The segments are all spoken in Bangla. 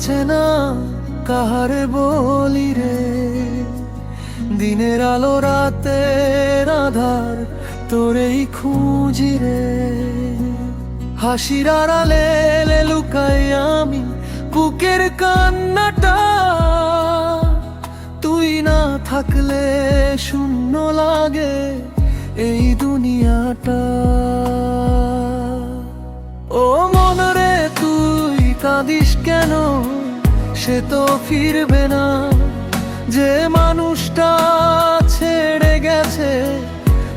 বাঁচে না কাহারে বলি রে। দিনের আলো রাতের আধার তোরেই খুঁজি রে। হাসির আড়ালে লুকাই আমি বুকের কান্নাটা। তুই না থাকলে শূন্য লাগে এই দুনিয়াটা। ও মন রে তুই কাঁদিস কেন, সে তো ফিরবে না। যে মানুষটা ছেড়ে গেছে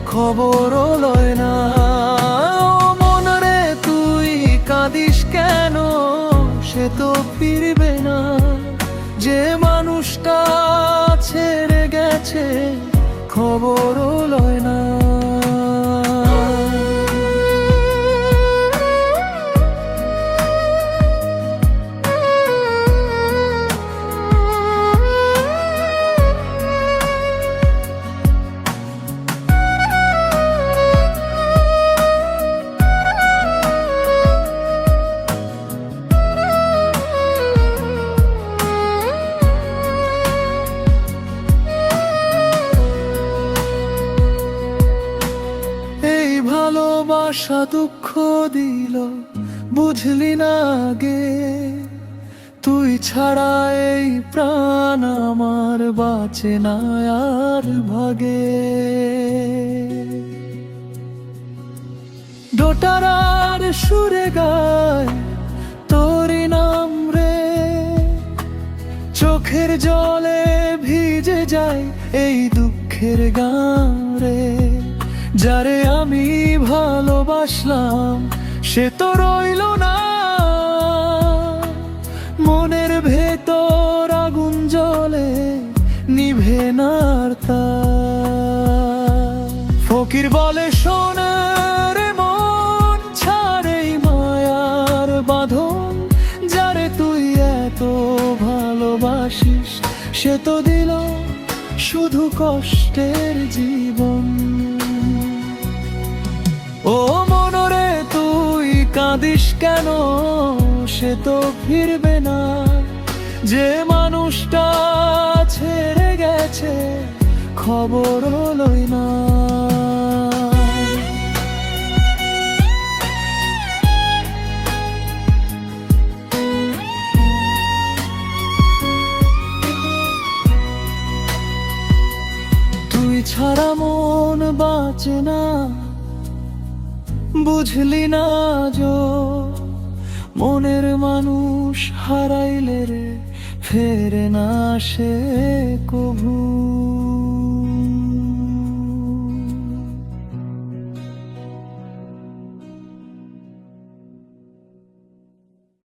খবরও লয় না। ও মন রে তুই কাঁদিস কেন, সে তো ফিরবে না। যে মানুষটা ছেড়ে গেছে খবরও লয় না। ভালোবাসা দুঃখ দিল বুঝলি না আগে। তুই ছাড়া এই প্রাণ আমার বাঁচে না আর ভাগে। দোটারার সুরে গায় তোরই নাম রে। চোখের জলে ভিজে যায় এই দুঃখের গান রে। যারে আমি ভালোবাসলাম সে তো রইল না। মনের ভেতর আগুন জ্বলে নিভে না আর তা। ফকির বলে শোনে রে মন, ছাড়ে মায়ার বাঁধন। যারে তুই এত ভালোবাসিস সে তো দিল শুধু কষ্টের জীবন। ও মনরে তুই কাঁদিস কেন, সে তো ফিরবে না। যে মানুষটা ছেড়ে গেছে খবর লই না। তুই ছাড়া মন বাঁচে না বুঝলি না যো। মনের মানুষ হারাইলে রে ফেরে না সে কভু।